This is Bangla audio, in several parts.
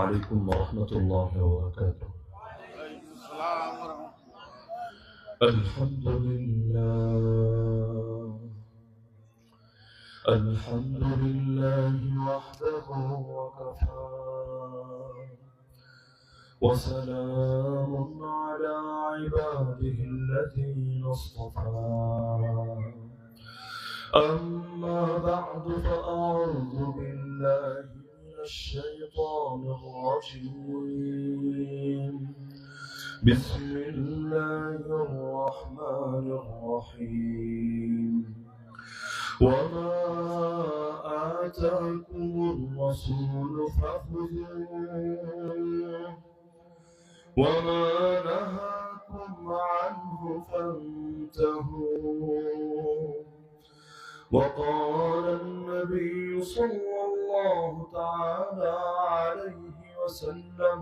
عليكم ورحمة الله وبركاته. الحمد لله وحده وكفى وسلام على عباده الذين اصطفى. أما بعد فأعوذ بالله من الشيطان الرجيم. بسم الله الرحمن الرحيم. وما آتاكم الرسول فخذوه وما نهاكم عنه فانتهوا. وقال النبي صلى الله تعالى عليه وسلم: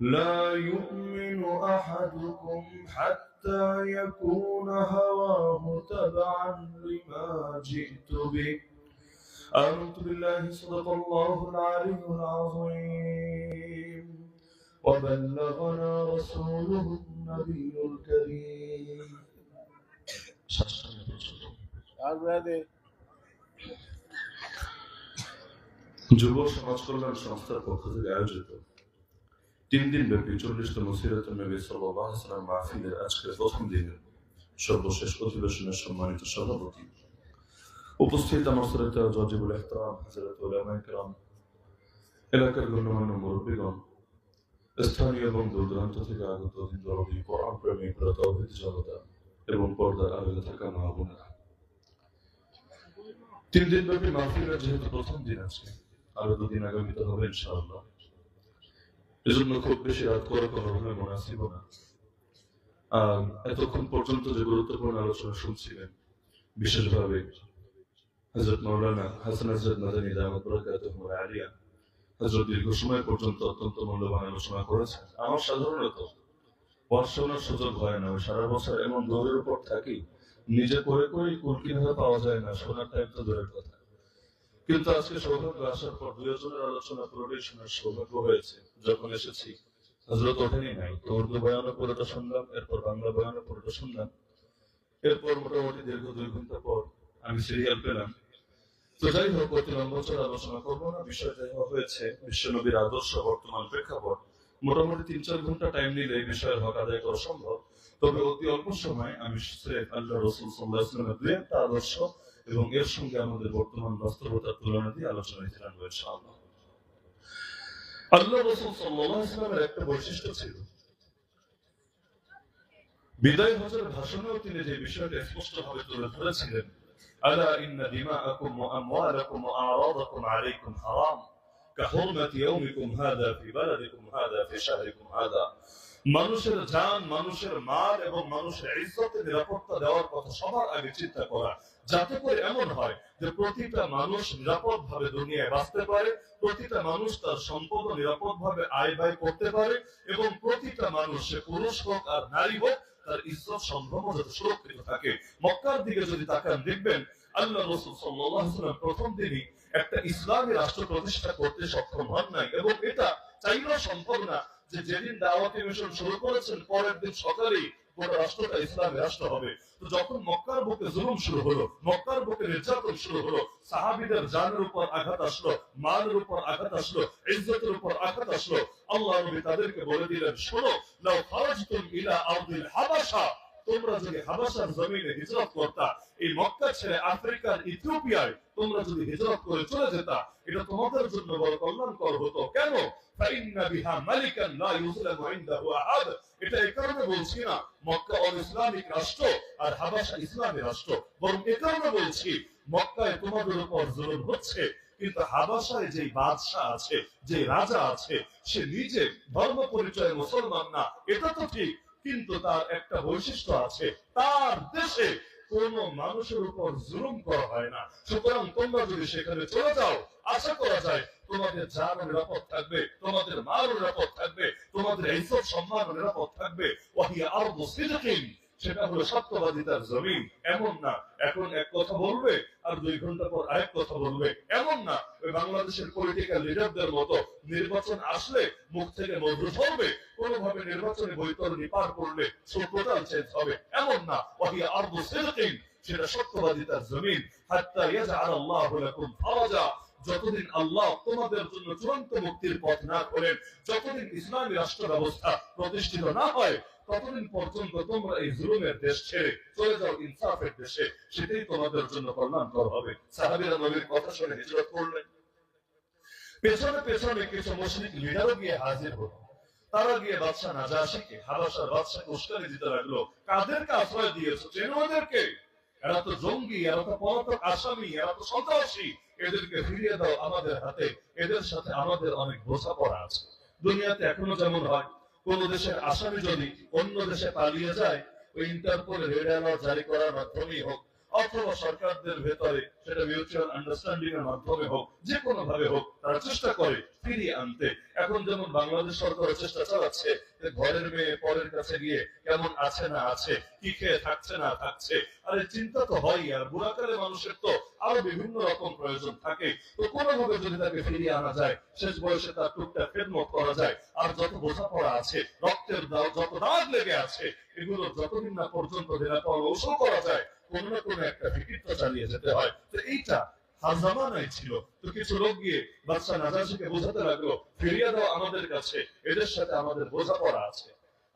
لا يؤمن أحدكم حتى يكون هواه تبعا لما جئت به. آمنت بالله صدق الله العلي العظيم وبلغنا رسوله النبي الكريم. যুব সমাজ কল্যাণ সংস্থার পক্ষ থেকে আয়োজিত 3 দিন ব্যাপী 40তম সিরাতুন নবী সাল্লাল্লাহু আলাইহি ওয়াসাল্লাম মাহফিলের আজকের প্রথম দিনের সর্বশেষ অধিবেশনের সম্মানিত সভাপতি, উপস্থিত আমার শ্রদ্ধেয় ওয়াজিবুল ইহতারাম হযরত উলামায়ে কেরাম, এলাকার গণ্যমান্য মুরব্বিগণ, স্থানীয় এবং দূরদূরান্ত থেকে আগত হিন্দু কোরআন প্রেমিক তাওহীদ জনতা এবং পর্দার আড়ালে থাকা মা বোনেরা, 3 দিন ব্যাপী মাহফিলের যেহেতু প্রথম দিন আজকে, আরো 2 দিন আগামীতে হবে ইনশাআল্লাহ। এজন্য খুব বেশি রাত করে কোনোভাবে মুনাসিব না। এতক্ষণ পর্যন্ত যে গুরুত্বপূর্ণ আলোচনা শুনছিলেন, বিশেষভাবে হযরত মাওলানা হাসান আজাদ মাদানী দাওয়াত বরকাতুহু আলিয়া হযরত দীর্ঘ সময় পর্যন্ত অত্যন্ত মূল্যবান আলোচনা করেছেন। আমার সাধারণত ওয়াজ শোনার সুযোগ হয় না, সারা বছর এমন দৌড়ের উপর থাকি, নিজে করে করেই কুল কিভাবে পাওয়া যায় না, শোনার টাইম তো দূরের কথা। কিন্তু আজকে সৌভাগ্য আসার পর 2 জনের আলোচনা পুরোটাই শোনার সৌভাগ্য হয়েছে। যখন এসেছি হযরত ওঠেনি নাই, তো উর্দু বয়ানও পুরোটা শুনলাম, এরপর বাংলা বয়ানও পুরোটা শুনলাম, এরপর মোটামুটি দীর্ঘ 2 ঘন্টা পর আমি সিরিয়াল পেলাম। তো যাই হোক, অতি লম্বা চড়া আলোচনা করবো না। বিষয় যাই হয়েছে বিশ্বনবীর আদর্শ, বর্তমান প্রেক্ষাপট, মোটামুটি 3-4 ঘন্টা টাইম নিলে এই বিষয়ের হক আদায় করা সম্ভব। তবে অতি অল্প সময় আমি আল্লাহ রাসূল সাল্লাল্লাহু আলাইহি ওয়াসাল্লামের 2-টা আদর্শ এবং এর সঙ্গে আমাদের বর্তমান বাস্তবতার তুলনা দিয়ে আলোচনায় জানবো ইনশাআল্লাহ। আল্লাহ রাসূল সাল্লাল্লাহু আলাইহি ওয়াসাল্লামের একটা বৈশিষ্ট্য ছিল, বিদায় হজের ভাষণেও তিনি যে বিষয়টা স্পষ্টভাবে তুলে ধরেছিলেন, আলা ইন্না দিমাআকুম ওয়া আমওয়ালাকুম ওয়া আরাদাকুম আলাইকুম হারাম কাহুরমাতি ইয়াউমিকুম হাযা ফি বালাদিকুম হাযা ফি শাহরিকুম হাযা। মানুষের জান, মানুষের মাল এবং মানুষের ইজ্জতের নিরাপত্তা দেওয়ার কথা সবার আগে চিন্তা করা, যাতে করে এমন হয় যে প্রতিটা মানুষ নিরাপদ ভাবে দুনিয়ায় বাঁচতে পারে, প্রতিটা মানুষ তার সম্পদ নিরাপদ ভাবে আয় ব্যয় করতে পারে এবং প্রতিটা মানুষ, সে পুরুষ হোক আর নারী হোক, তার ইজ্জত সম্ভ্রম যাতে সুরক্ষিত থাকে। মক্কার দিকে যদি তাকান, দেখবেন আল্লাহ রাসূল সাল্লাল্লাহু আলাইহি ওয়াসাল্লাম প্রথম দিনই একটা ইসলামী রাষ্ট্র প্রতিষ্ঠা করতে সক্ষম হন নাই, এবং এটা চাইলেও সম্ভব না যে যেদিন দাওয়াতি মিশন শুরু করেছেন পরের দিন সকালেই গোটা রাষ্ট্রটা ইসলামী রাষ্ট্র হবে। তো যখন মক্কার বুকে জুলুম শুরু হলো, মক্কার বুকে নির্যাতন শুরু হলো, সাহাবীদের জানের উপর আঘাত আসলো, মালের উপর আঘাত আসলো, ইজ্জতের উপর আঘাত আসলো, আল্লাহ নবী তাদেরকে বলে দিলেন, শোনো, লাউ খারাজতুম ইলা আরদিল হাবাশা, তোমরা যদি হাবাশার জমিনে হিজরত করতা, এই মক্কা ছেড়ে আফ্রিকার ইথিওপিয়ায় তোমরা যদি হিজরত করে চলে যেতা, এটা তোমাদের জন্য বড় কল্যাণকর হতো। কেন? ফাইন্না বিহা মালিকান লা ইউযলামু ইনদাহু আহাদ। এটা এই কারণে বলছি না মক্কা অ-ইসলামিক রাষ্ট্র আর হাবাশা ইসলামী রাষ্ট্র, বরং এই কারণে বলছি মক্কায় তোমাদের উপর জুলুম হচ্ছে, কিন্তু হাবাশায় যে বাদশা আছে, যে রাজা আছে, সে নিজে ধর্ম পরিচয় মুসলমান না, এটা তো ঠিক, কিন্তু তার একটা বৈশিষ্ট্য আছে, তার দেশে কোন মানুষের উপর জুলুম করা হয় না। সুতরাং তোমরা যদি সেখানে চলে যাও, আশা করা যায় তোমাদের জান নিরাপদ থাকবে, তোমাদের মাল নিরাপদ থাকবে, তোমাদের ইজ্জত সম্মান নিরাপদ থাকবে। ওয়াহিয়া আরদু সিদকিন, সেটা হলো সত্যবাদিতার জমিন। এমন না এখন এক কথা বলবে আর 2 ঘন্টা পর আরেক কথা বলবে, এমন না ওই বাংলাদেশের পলিটিক্যাল লিডারদের মতো নির্বাচন আসলে মুখ থেকে মধু ঝরবে, কোনোভাবে নির্বাচনে বৈতরণী পার করলে সুপ্রচার চেঞ্জ হবে, এমন না। ওয়াহিয়া আরদু সিদকিন, সেটা সত্যবাদিতার জমিন। হাত্তা ইয়াজআল আল্লাহু লাকুম ফারাজা, যতদিন আল্লাহ তোমাদের জন্য চূড়ান্ত মুক্তির পথ না করেন, যতদিন ইসলামী রাষ্ট্র ব্যবস্থা প্রতিষ্ঠিত না হয়, ততদিন পর্যন্ত তোমরা এই জুলুমের দেশ ছেড়ে চলে যাও ইনসাফের দেশে, সেটাই তোমাদের জন্য কল্যাণকর হবে। সাহাবীরা নবীর কথা শুনে হিজরত করলেন। পেছনে পেছনে কিছু মুশরিক লিডারও গিয়ে হাজির হলো। তারা গিয়ে বাদশা নাজাশিকে, হাবাসার বাদশাকে উস্কানি দিতে লাগলো, কাদেরকে আশ্রয় দিয়েছো, চেনো ওদেরকে? এরা তো জঙ্গি, এরা তো পলাতক আসামি, এরা তো সন্ত্রাসী, এদেরকে ফিরিয়ে দাও আমাদের হাতে, এদের সাথে আমাদের অনেক বোঝাপড়া আছে। দুনিয়াতে এখনো যেমন হয়, কোন দেশের আসামি যদি অন্য দেশে পালিয়ে যায়, ওই ইন্টারপোল রেড অ্যালার্ট জারি করার মাধ্যমেই হোক, অথবা সরকারদের ভেতরে সেটা মিউচুয়াল আন্ডারস্ট্যান্ডিং এর মাধ্যমে হোক, যে কোনো ভাবে হোক, তারা চেষ্টা করে ফিরিয়ে আনতে। এখন যেমন বাংলাদেশ সরকারের চেষ্টা চালাচ্ছে যে ঘরের মেয়ে পরের কাছে গিয়ে কেমন আছে না আছে, কি খেয়ে থাকছে না থাকছে, আরে চিন্তা তো হয়। আর বুড়াকালে মানুষের তো আরো বিভিন্ন রকম প্রয়োজন থাকে, তো কোনোভাবে যদি তাকে ফিরিয়ে আনা যায়, শেষ বয়সে তার টুকটাক খেদমত করা যায়, আর যত বোঝাপড়া আছে, রক্তের যত দাগ লেগে আছে, এগুলো যতদিন না পর্যন্ত ঔষধ করা যায়, কোন না কোন একটা ফিকিরটা চালিয়ে যেতে হয়। তো এইটা হাজামানায় ছিল। তো কিছু লোক গিয়ে বাদশা নাজাশিকে বোঝাতে লাগলো, ফিরিয়ে দাও আমাদের কাছে, এদের সাথে আমাদের বোঝাপড়া আছে।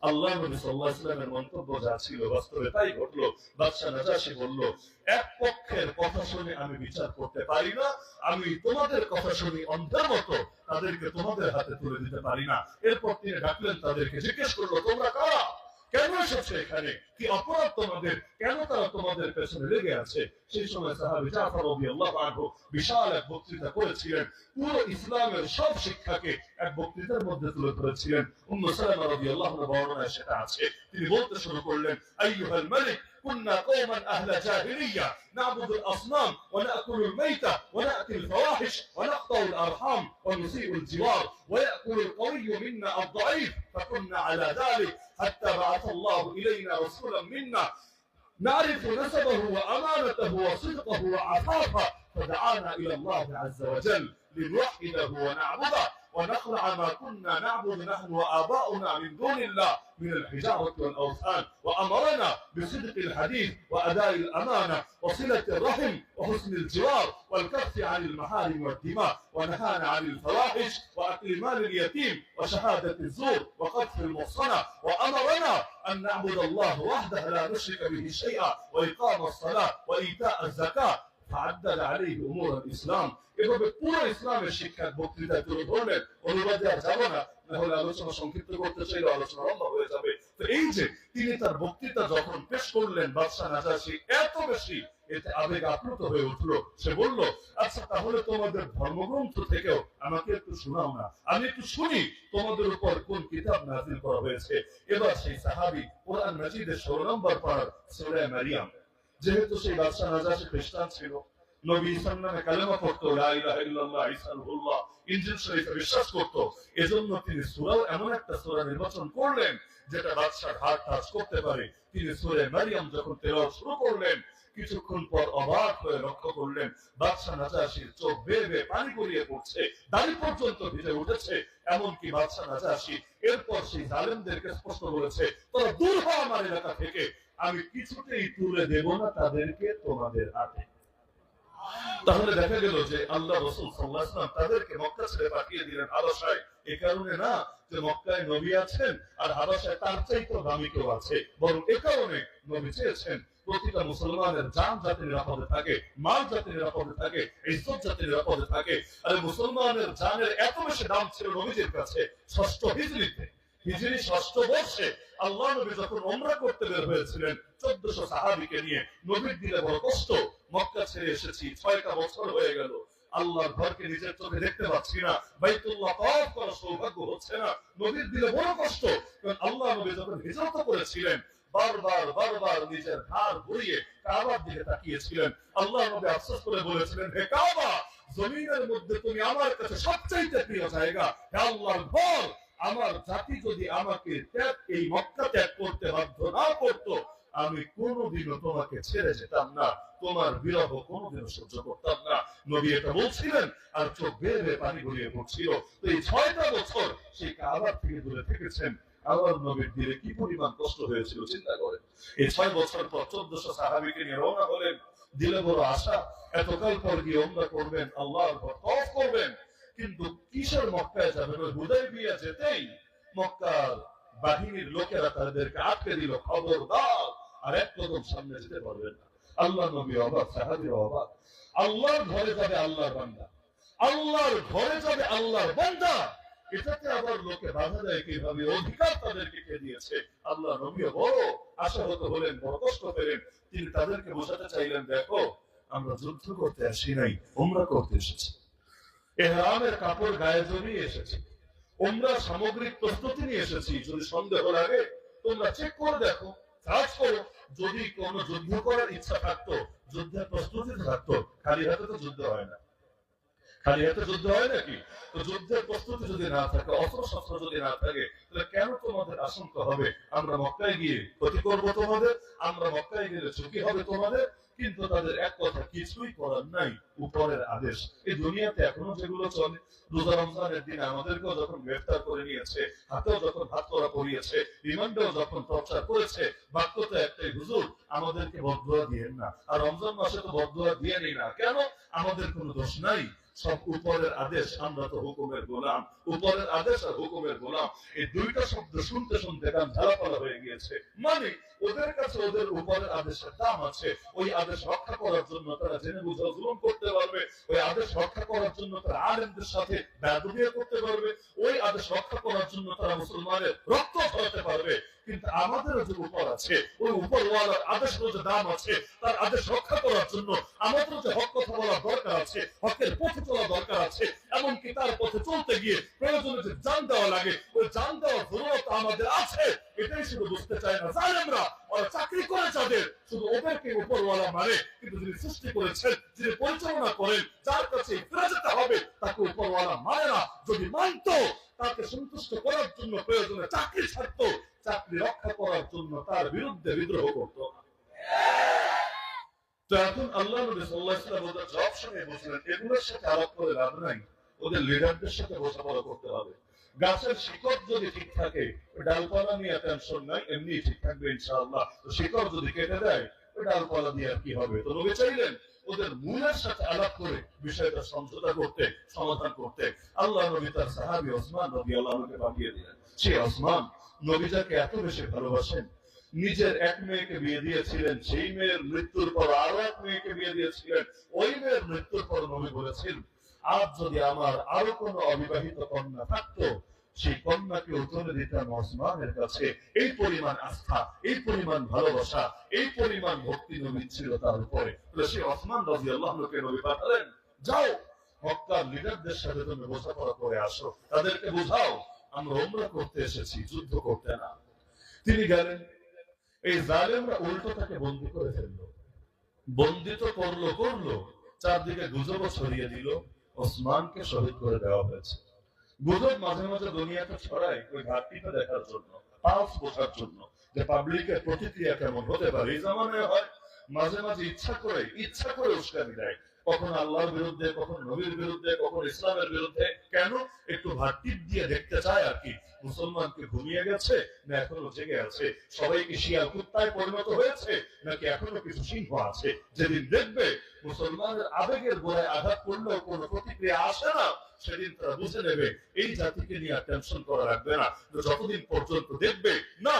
আল্লাহ নবী সাল্লাল্লাহু আলাইহি ওয়াসাল্লামের মন্তব্য যা ছিল, বাস্তবে তাই ঘটলো। বাদশা নাজাশি বলল, এক পক্ষের কথা শুনে আমি বিচার করতে পারি না, আমি তোমাদের কথা শুনি অন্ধের মতো তাদেরকে তোমাদের হাতে তুলে দিতে পারি না। এরপর তিনি ডাকলেন তাদেরকে, জিজ্ঞেস করলো, তোমরা কারা, কেন এসেছে এখানে, কি অপরাধ তোমাদের, কেন তারা তোমাদের পেছনে লেগে আছে? সেই সময় সাহাবী জাফর রাদিয়াল্লাহু আনহু বিশাল এক বক্তৃতা করেছিলেন, পুরো ইসলামের সব শিক্ষাকে এক বক্তৃতার মধ্যে তুলে ধরেছিলেন। উম্মু সালামা রাদিয়াল্লাহু আনহা বর্ণনায় সেটা আছে। তিনি বলতে শুরু করলেন, আইয়ুহাল মালিক كنا قوما أهل جاهلية نعبد الأصنام ونأكل الميتة ونأتي الفواحش ونقطع الأرحام ونسيء الجوار ويأكل القوي منا الضعيف، فكنا على ذلك حتى بعث الله إلينا رسولا منا نعرف نسبه وأمانته وصدقه وعفافه، فدعانا إلى الله عز وجل لنوحده ونعبده ونخلع ما كنا نعبد نحن وآباؤنا من دون الله من الحجارة والأوثان، وأمرنا بصدق الحديث وأداء الأمانة وصلة الرحم وحسن الجوار والكف عن المحارم والدماء، ونهانا عن الفواحش وأكل مال اليتيم وشهادة الزور وقذف المحصنة، وأمرنا أن نعبد الله وحده لا نشرك به شيئا وإقام الصلاة وإيتاء الزكاة، فعدل عليه أمور الإسلام। এভাবে পুরো ইসলামের শিক্ষার বক্তৃতা তুলে ধরলেন। অনুবাদে আর যাবো না, নাহলে আলোচনা সংক্ষিপ্ত করতে চাইলে আলোচনা লম্বা হয়ে যাবে। তো এই যে তিনি তার বক্তৃতা যখন পেশ করলেন, বাদশা নাজাশি এত বেশি এতে আবেগ আপ্লুত হয়ে উঠলো। সে বলল, আচ্ছা তাহলে তোমাদের ধর্মগ্রন্থ থেকেও আমাকে একটু শোনাও না, আমি একটু শুনি তোমাদের উপর কোন কিতাব নাযিল করা হয়েছে। এবার সেই সাহাবী কোরআন মাজিদের 16 নম্বর পারা সূরা মারিয়াম, যেহেতু সেই বাদশা নাজাশি খ্রিস্টান ছিল, নবী ঈসার নামে কালেমা পড়তো, লা ইলাহা ইল্লাল্লাহ ঈসা রুহুল্লাহ, ইনজিল শরীফে বিশ্বাস করত, এজন্য তিনি সূরাও এমন একটা সূরা নির্বাচন করলেন যেটা বাদশার হাত টাচ করতে পারে। তিনি সূরা মারিয়াম যখন তেলাওয়াত শুরু করলেন, কিছুক্ষণ পর অবাক হয়ে লক্ষ্য করলেন বাদশা নাজাশির চোখ বেয়ে বেয়ে পানি গড়িয়ে পড়ছে, দাড়ি পর্যন্ত ভিজে উঠেছে। এমনকি বাদশা নাজাশি এরপর সেই জালেমদেরকে স্পষ্ট বলেছে, তোরা দূর হ আমার এলাকা থেকে, আমি কিছুতেই তুলে দেব না তাদেরকে তোমাদের হাতে। তাহলে দেখা গেল যে আল্লাহ রাসূল সাল্লাল্লাহু আলাইহি ওয়াসাল্লাম তাদেরকে মক্কা ছেড়ে পাঠিয়ে দিলেন হাবাশায়। এই কারণে না যে মক্কায় নবী আছেন আর হাবাশায় তার চাইতে দামি কেউ আছে, বরং এই কারণে নবী চেয়েছেন প্রতিটা মুসলমানের জান যাতে নিরাপদে থাকে, মাল যাতে নিরাপদে থাকে, ইজ্জত যাতে নিরাপদে থাকে। আর মুসলমানের জানের এত বেশি দাম ছিল নবীজির কাছে। ষষ্ঠ হিজরিতে, হিজরি ষষ্ঠ বর্ষে আল্লাহ নবী যখন উমরা করতে বের হয়েছিলেন 1400 সাহাবীকে নিয়ে, নবীর দিলে বড় কষ্ট, মক্কা ছেড়ে এসেছি 6টা বছর হয়ে গেল, আল্লাহর ঘরকে নিজের চোখে দেখতে পাচ্ছি না, বাইতুল্লাহ তাওয়াফ করার সৌভাগ্য হচ্ছে না, নবীর দিলে বড় কষ্ট। কারণ আল্লাহ নবী যখন হিজরত করেছিলেন বারবার বারবার নিজের ঘাড় ঘুরিয়ে কাবার দিকে তাকিয়েছিলেন। আল্লাহ নবী আফসোস করে বলেছিলেন, হে কাবা, জমিনের মধ্যে তুমি আমার কাছে সবচাইতে প্রিয় জায়গা, হে আল্লাহর ঘর, আমার জাতি যদি আমাকে এই মক্কা ত্যাগ করতে বাধ্য না করতো, আমি কোনোদিনও তোমাকে ছেড়ে যেতাম না, তোমার বিরহ কোনোদিনও সহ্য করতাম না। নবী এটা বলছিলেন আর চোখ বেয়ে বেয়ে পানি গড়িয়ে পড়ছিল। তো এই 6টা বছর সেই কাবার থেকে দূরে থেকেছেন। আল্লাহর নবীর দিলে কি পরিমাণ কষ্ট হয়েছিল চিন্তা করেন। এই 6 বছর পর 1400 সাহাবীকে নিয়ে রওনা হলেন। দিলে বড় আশা, এতকাল পর গিয়ে ওমরা করবেন, আল্লাহর ঘর তওয়াফ করবেন, কিন্তু কিসের মক্কায় যাবেন? ওই হুদায়বিয়া যেতেই মক্কার বাহিনীর লোকেরা তাদেরকে আটকে দিল, খবরদার আর এক কদম সামনে যেতে পারবেন না। আল্লাহ নবী অবাক, সাহাবীরা অবাক। আল্লাহর ঘরে যাবে আল্লাহর বান্দা, আল্লাহর ঘরে যাবে আল্লাহর বান্দা, এটাতে আবার লোকে বাধা দেয় কিভাবে? অধিকার তাদেরকে কে দিয়েছে? আল্লাহ নবীও বড় আশাহত হলেন, বড় কষ্ট পেলেন। তিনি তাদেরকে বোঝাতে চাইলেন, দেখো আমরা যুদ্ধ করতে আসি নাই, উমরা করতে এসেছি। ইহরামের কাপড় গায়ে জড়িয়ে এসেছি, উমরা সামগ্রিক প্রস্তুতি নিয়ে এসেছি। যদি সন্দেহ লাগে তোমরা চেক করে দেখো, সার্চ করো। যদি কোনো যুদ্ধ করার ইচ্ছা থাকতো, যুদ্ধের প্রস্তুতি থাকতো, খালি হাতে তো যুদ্ধ হয় না। খালি হাতে যুদ্ধ হয় নাকি? তো যুদ্ধের প্রস্তুতি যদি না থাকে, অস্ত্র শস্ত্র যদি না থাকে, তাহলে কেন তোমাদের আশঙ্কা হবে আমরা মক্কায় গিয়ে ক্ষতি করবো তোমাদের, আমরা মক্কায় গেলে ঝুঁকি হবে তোমাদের? কিন্তু তাদের এক কথা, কিছুই করার নাই, উপরের আদেশ। এই দুনিয়াতে এখনো যেগুলো চলে, রোজা রমজানের দিনে আমাদেরকেও যখন গ্রেফতার করে নিয়েছে, হাতেও যখন হাত করা পড়িয়েছে, রিমান্ডেও যখন টর্চার করেছে, বাক্য তো একটাই, হুজুর আমাদেরকে বদদুয়া দিয়েন না। আর রমজান মাসে তো বদদুয়া দিয়ে নেই না কেন? আমাদের কোনো দোষ নাই, সব উপরের আদেশ, আমরা তো হুকুমের গোলাম। উপরের আদেশ আর হুকুমের গোলাম, এই দুইটা শব্দ শুনতে শুনতে কান ঝালাপালা হয়ে গিয়েছে। মানে ওদের কাছে ওদের উপরের আদেশের দাম আছে। ওই আদেশ রক্ষা করার জন্য তারা জেনে বুঝে জুলুম করতে পারবে, ওই আদেশ রক্ষা করার জন্য তারা আলেমদের সাথে বেয়াদবি করতে পারবে, ওই আদেশ রক্ষা করার জন্য তারা মুসলমানের রক্ত ঝরাতে পারবে। কিন্তু আমাদেরও যে উপর আছে, ওই উপরওয়ালার আদেশের যে দাম আছে, তার আদেশ রক্ষা করার জন্য আমাদেরও যে হক কথা বলার দরকার আছে, হকের পথে চলা দরকার আছে। এমনকি তার পথে চলতে গিয়ে প্রয়োজনে যে জান দেওয়া লাগে, ওই জান দেওয়ার জরুরত আমাদের আছে। এটাই শুধু বুঝতে চায় না জালেমরা। ওরা চাকরি করে যাদের, শুধু ওদেরকে উপরওয়ালা মানে, কিন্তু যিনি সৃষ্টি করেছেন, যিনি পরিচালনা করেন, যার কাছে ফিরে যেতে হবে, তাকে উপরওয়ালা মানে না। যদি মানত, তাকে সন্তুষ্ট করার জন্য প্রয়োজনে চাকরি ছাড়তো, চাকরি রক্ষা করার জন্য তার বিরুদ্ধে বিদ্রোহ করত। তো এখন আল্লাহ নবী সাল্লাল্লাহু আলাইহি ওয়াসাল্লাম ওদের জবাব শুনে বলছিলেন, এগুলোর সাথে আলাপ করে লাভ নাই, ওদের লিডারদের সাথে বোঝাপড়া করতে হবে। গাছের শিকড় যদি ঠিক থাকে, ডালপালা নিয়ে টেনশন নাই, এমনি ঠিক থাকবে ইনশাআল্লাহ। তো শিকড় যদি কেটে দেয়, ওই ডালপালা দিয়ে আর কি হবে? তো নবী চাইলেন ওদের মূলের সাথে আলাপ করে বিষয়টা সমঝোতা করতে, সমাধান করতে। আল্লাহ নবী তার সাহাবী ওসমান রাদিয়াল্লাহু আনহুকে পাঠিয়ে দিলেন। সেই ওসমান নবী যাকে এত বেশি ভালোবাসেন, নিজের এক মেয়েকে বিয়ে দিয়েছিলেন, সেই মেয়ের মৃত্যুর পর আরো এক মেয়েকে বিয়ে দিয়েছিলেন। ওই মেয়ের মৃত্যুর পর নবী বলেছেন, আজ যদি আমার আরো কোনো অবিবাহিত কন্যা থাকতো, সেই কন্যাকে উত্তরে দিতাম ওসমানের কাছে। এই পরিমাণ আস্থা, এই পরিমাণ ভালোবাসা, এই পরিমাণ ভক্তি নবী ছিল তার উপরে। সেই ওসমান রাদিয়াল্লাহু আনহুকে নবী পাঠালেন, যাও মক্কার লিডারদের সাথে তুমি বোঝাপড়া করে আসো, তাদেরকে বোঝাও আমরা উমরা করতে এসেছি, যুদ্ধ করতে না। তিনি গেলেন। এই জালেমরা উল্টো তাকে বন্দী করে ফেললো। বন্দী তো করলো, চারদিকে গুজব ছড়িয়ে দিল, ওসমানকে শহীদ করে দেওয়া হয়েছে। গুজব মাঝে মাঝে দুনিয়াতে ছড়ায় ওই ঘাটতিটা দেখার জন্য, পালস বোঝার জন্য, যে পাবলিকের প্রতিক্রিয়া কেমন হতে পারে। এই জামানায় হয় মাঝে মাঝে ইচ্ছা করে উস্কানি দেয়, কখন আল্লাহর বিরুদ্ধে, কখন নবীর বিরুদ্ধে, কখন ইসলামের বিরুদ্ধে। কেন? একটু ভাট্টিপ দিয়ে দেখতে চায় আর কি, মুসলমানকে ঘুমিয়ে গেছে না এখনো জেগে আছে, সবাইকে শিয়াল কুত্তায় পরিণত হয়েছে নাকি এখনো কিছু সিংহ আছে। যেদিন দেখবে মুসলমানের আবেগের গোড়ায় আঘাত করলেও কোনো প্রতিক্রিয়া আসে না, সেদিন তারা বুঝে নেবে এই জাতিকে নিয়ে টেনশন করা রাখবে না। যতদিন পর্যন্ত দেখবে না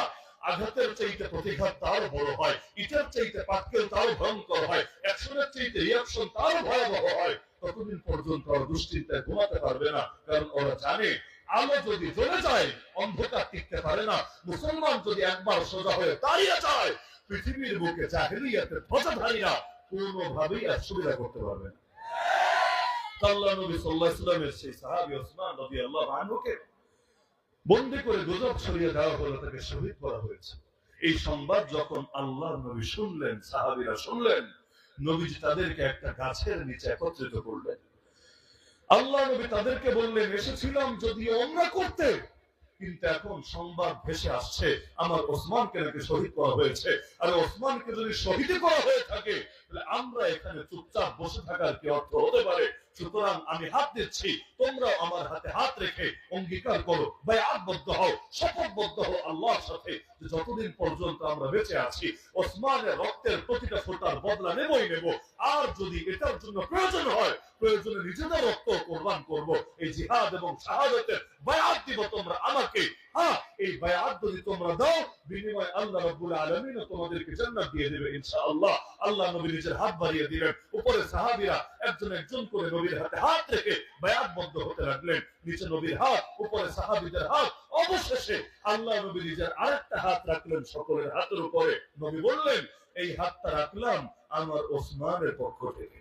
আঘাতের চাইতে প্রতিঘাত তারও বড় হয়, ইটের চাইতে পাটকেল তারও ভয়ঙ্কর হয়, অ্যাকশনের চাইতে রিয়াকশন তারও ভয়াবহ হয়, ততদিন পর্যন্ত ওরা দুশ্চিন্তায় ঘুমাতে পারবে না। কারণ ওরা জানে আলো যদি জ্বলে যায় অন্ধকার টিকতে পারে না। মুসলমান যদি একবার সোজা হয়ে দাঁড়িয়ে যায়, পৃথিবীর বুকে জাহেলিয়াতের ধ্বজাধারীরা কোনোভাবেই আর সুবিধা করতে পারবে না। আল্লাহ নবী সাল্লাল্লাহু আলাইহি ওয়াসাল্লামের সেই সাহাবী ওসমান রাদিয়াল্লাহু আনহুকে বন্দী করে গুজব ছড়িয়ে দেওয়া হলো, তাকে শহীদ করা হয়েছে। এই সংবাদ যখন আল্লাহর নবী শুনলেন, সাহাবীরা শুনলেন, নবীজি তাদেরকে একটা গাছের নিচে একত্রিত করলেন। আল্লাহ নবী তাদেরকে বললেন, এসেছিলাম যদিও উমরা করতে, কিন্তু এখন সংবাদ ভেসে আসছে আমার ওসমানকে নাকি শহীদ করা হয়েছে। আর ওসমানকে যদি শহীদ করা হয়ে থাকে তাহলে আমরা এখানে চুপচাপ বসে থাকার কি অর্থ হতে পারে? সুতরাং আমি হাত দিচ্ছি, তোমরাও আমার হাতে হাত রেখে অঙ্গীকার করো, বায়াতবদ্ধ হও, শপথবদ্ধ হও আল্লাহর সাথে যে যতদিন পর্যন্ত আমরা বেঁচে আছি ওসমানের রক্তের প্রতিটা ফোঁটার বদলা নেবই নেব। আর যদি এটার জন্য প্রয়োজন হয়, প্রয়োজনে নিজেদের রক্ত কোরবান করব। এই জিহাদ এবং শাহাদাতের বায়াত দিব তোমরা আমাকে। হ্যাঁ, এই বায়াত যদি তোমরা দাও, বিনিময়ে আল্লাহ রাব্বুল আলামিন তোমাদেরকে জান্নাত দিয়ে দেবে ইনশাআল্লাহ। আল্লাহ নবী নিজের হাত বাড়িয়ে দিলেন, উপরে সাহাবীরা একজন একজন করে নবীর হাতে হাত রেখে বায়াতবদ্ধ হতে লাগলেন। নিচে নবীর হাত, উপরে সাহাবীদের হাত। অবশেষে আল্লাহ নবী নিজের আরেকটা হাত রাখলেন সকলের হাতের উপরে। নবী বললেন, এই হাতটা রাখলাম আমার ওসমানের পক্ষ থেকে।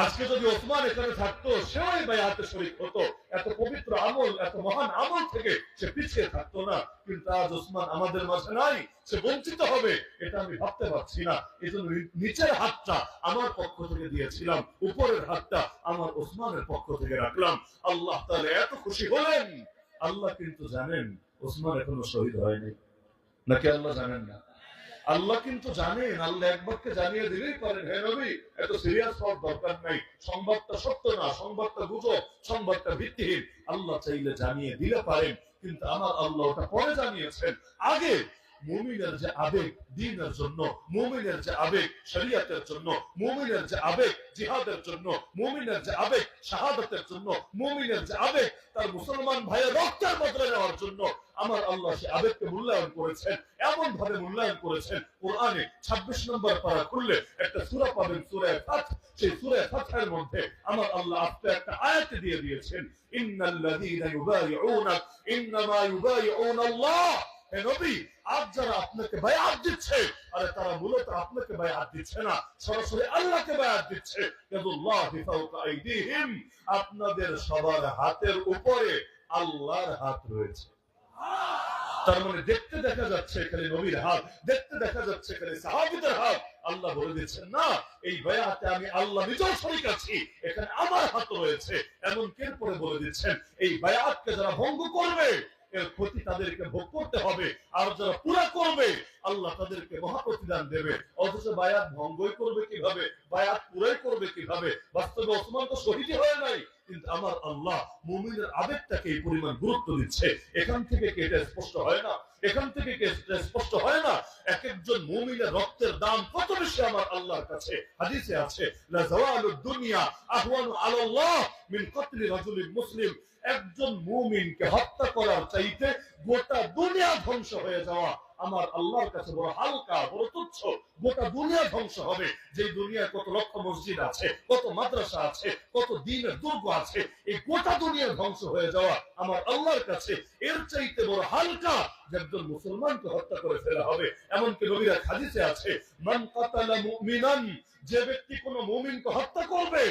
আজকে যদি ওসমান এখানে থাকতো, সেও বায়াতে শরীক হতো, এত পবিত্র আমল, এত মহান আমল থেকে সে পিছিয়ে থাকতো না। কিন্তু আজ ওসমান আমাদের মাঝে নাই, সে বঞ্চিত হবে এটা আমি ভাবতে পারছি না। এই জন্য নিচের হাতটা আমার পক্ষ থেকে দিয়েছিলাম, উপরের হাতটা আমার ওসমানের পক্ষ থেকে রাখলাম। আল্লাহ তাআলা এত খুশি হলেন। আল্লাহ কিন্তু জানেন ওসমান এখনো শহীদ হয়নি, নাকি আল্লাহ জানেন না? আল্লাহ কিন্তু জানেন। আল্লাহ একবারকে জানিয়ে দিলেই পারেন, হে নবী এত সিরিয়াস হওয়ার দরকার নাই, সংবাদটা সত্য না, সংবাদটা গুজব, সংবাদটা ভিত্তিহীন। আল্লাহ চাইলে জানিয়ে দিলে পারেন, কিন্তু আমার আল্লাহ ওটা পরে জানিয়েছেন। আগে মুমিনের যে আবেগ দ্বীনের জন্য, মুমিনের যে আবেগ শরীয়তের জন্য, মুমিনের যে আবেগ জিহাদের জন্য, মুমিনের যে আবেগ শাহাদাতের জন্য, মুমিনের যে আবেগ তার মুসলমান ভাইয়ের রক্তের বদলে নেওয়ার জন্য, আমার আল্লাহ সে আবেগকে মূল্যায়ন করেছেন, এমন ভাবে মূল্যায়ন করেছেন। কোরআনে 26 নম্বর পারা খুললে একটা সূরা পাবেন, সূরা ফাত। সেই সূরা ফাতের মধ্যে আমার আল্লাহ আপনি একটা আয়াত দিয়ে দিয়েছেন, ইন্নাল্লাযীনা ইউবাইউনাক ইন্নামা ইউবাইউনাল্লাহ। হে নবী, আজ যারা আপনাকে বায়াত দিচ্ছে, আরে তারা মূলত আপনাকে বায়াত দিচ্ছে না, সরাসরি আল্লাহকে বায়াত দিচ্ছে। ইয়াদুল্লাহি ফাওকা আইদিহিম, আপনাদের সবার হাতের উপরে আল্লাহর হাত রয়েছে। তার মানে দেখতে দেখা যাচ্ছে খালি নবীর হাত, দেখতে দেখা যাচ্ছে খালি সাহাবীদের হাত। আল্লাহ বলে দিচ্ছেন না, এই বায়াতে আমি আল্লাহ নিজেও শরীক আছি, এখানে আমার হাত রয়েছে। এমন কের পরে বলে দিচ্ছেন, এই বায়াতকে যারা ভঙ্গ করবে এর ক্ষতি তাদেরকে ভোগ করতে হবে, আর যারা পুরা করবে আল্লাহ তাদেরকে মহাপ্রতিদান দেবে। অথচ বায়াত ভঙ্গই করবে কিভাবে, বায়াত পুরাই করবে কিভাবে? বাস্তবে ওসমান তো শহীদ হয়ে নাই, কিন্তু আমার আল্লাহ মুমিনের আবেগটাকে এই পরিমাণ গুরুত্ব দিচ্ছে। এখান থেকে কি এটা স্পষ্ট হয় না? এখান থেকে কি স্পষ্ট হয় না এক একজন মুমিনের রক্তের দাম কত বেশি আমার আল্লাহর কাছে? হাদিসে আছে, লা যাওয়ালুদ দুনিয়া আহওয়ানু আলাল্লাহ মিন কতলি রাজুলিন মুসলিম। একজন মুমিনকে হত্যা করার চাইতে গোটা দুনিয়া ধ্বংস হয়ে যাওয়া আমার আল্লাহর কাছে বড় হালকা, বড় তুচ্ছ। গোটা দুনিয়া ধ্বংস হবে, যে দুনিয়ায় কত লক্ষ মসজিদ আছে, কত মাদ্রাসা আছে, কত দ্বীনের দুর্গ আছে, এই গোটা দুনিয়া ধ্বংস হয়ে যাওয়া আমার আল্লাহর কাছে এর চাইতে বড় হালকা যে একজন মুসলমানকে হত্যা করে ফেলা হবে। এমনকি নবীর হাদিসে আছে, মান কাতালা মুমিনান, যে ব্যক্তি কোন মুমিনকে হত্যা করবে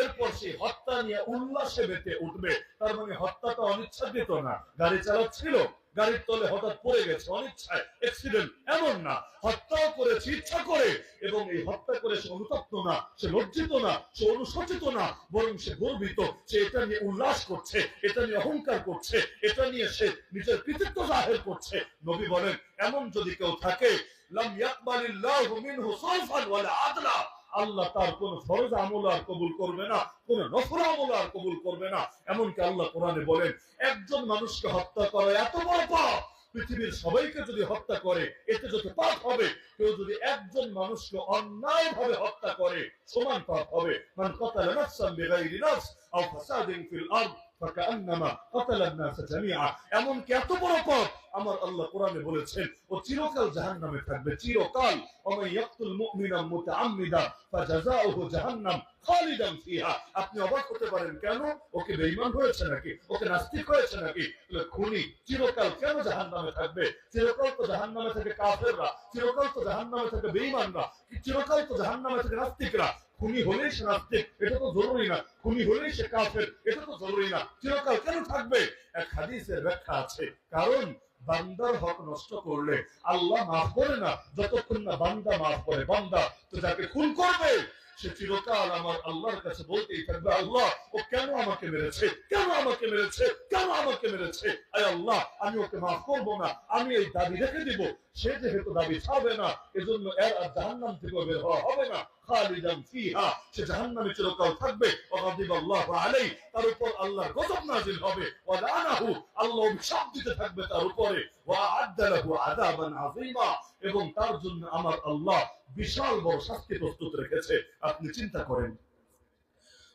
এরপর সে হত্যা নিয়ে উল্লাসে মেতে উঠবে। তার মানে হত্যাটা অনিচ্ছাকৃত না, গাড়ি চালাচ্ছিল, গাড়ির তলে হঠাৎ পড়ে গেছে অনিচ্ছায়, অ্যাক্সিডেন্ট, এমন না। হত্যাও করেছে ইচ্ছা করে, এবং এই হত্যা করে সে অনুতপ্ত না, সে লজ্জিত না, সে অনুশোচিত না, বরং সে গর্বিত। সে এটা নিয়ে উল্লাস করছে, এটা নিয়ে অহংকার করছে, এটা নিয়ে সে নিজের কৃতিত্ব জাহির করছে। নবী বলেন, এমন যদি কেউ থাকে, লাম ইয়াকবালিল্লাহু মিনহু সারফান ওয়ালা আদলা, আল্লাহ তার কোন ফরজ আমল আর কবুল করবে না, কোন নফল আমল আর কবুল করবে না। এমনকি আল্লাহ কোরআনে বলেন, একজন মানুষকে হত্যা করা এত বড় পাপ, পৃথিবীর সবাইকে যদি হত্যা করে এতে যত পাপ হবে, কেউ যদি একজন মানুষকে অন্যায় ভাবে হত্যা করে সমান পাপ হবে। মান কাতালা নাফসান বিগাইরি নাফস আও ফাসাদিন ফিল আরদ ফাকান্নামা কাতালান নাস জামিআ। এমন কি এত বড় পাপ আমার আল্লাহ কোরআনে বলেছেন ও চিরকাল জাহান্নামে থাকবে, চিরকাল। ওয়া ইয়াকতুল মুমিনা মুতাআম্মিদা ফাজাযাউহু জাহান্নাম খালিদান ফিহা। আপনি অবাক হতে পারেন, কেন? ওকে বেঈমান হয়েছে নাকি, ওকে নাস্তিক হয়েছে নাকি? খুনি চিরকাল কেন জাহান্নামে থাকবে? চিরকাল তো জাহান্নামে থাকে কাফেররা, চিরকাল তো জাহান্নামে থাকে বেঈমানরা, চিরকাল তো জাহান্নামে থাকে নাস্তিকরা। খুনি হলেই সে নাস্তিক, এটা তো জরুরি না। খুনি হলেই সে কাফের, এটা তো জরুরি না। চিরকাল কেন থাকবে? এক হাদিসের ব্যাখ্যা আছে, কারণ বান্দার হক নষ্ট করলে আল্লাহ মাফ করে না যতক্ষণ না বান্দা মাফ করে। বান্দা তো যাকে খুন করবে সে চিরকাল আমার আল্লাহর কাছে বলতেই থাকবে, আল্লাহ ও কেন আমাকে মেরেছে, কেন আমাকে মেরেছে, কেন আমাকে মেরেছে, আয় আল্লাহ আমি ওকে মাফ করবো না, আমি এই দাবি রেখে দিব। সে যেহেতু দাবি ছাড়বে না, এজন্য এর আর জাহান্নাম থেকে বের হওয়া হবে না। খালিদান ফিহা, সে জাহান্নামে চিরকাল থাকবে। ওয়াগাদিবাল্লাহু আলাইহি, তার উপর আল্লাহর গজব নাযিল হবে। ওয়া লানাহু, আল্লাহ অভিশাপ দিতে থাকবে তার উপরে। ওয়া আ'আদ্দা লাহু আযাবান আযীমা, এবং তার জন্য আমার আল্লাহ বিশাল বড় শাস্তি প্রস্তুত রেখেছে। আপনি চিন্তা করেন,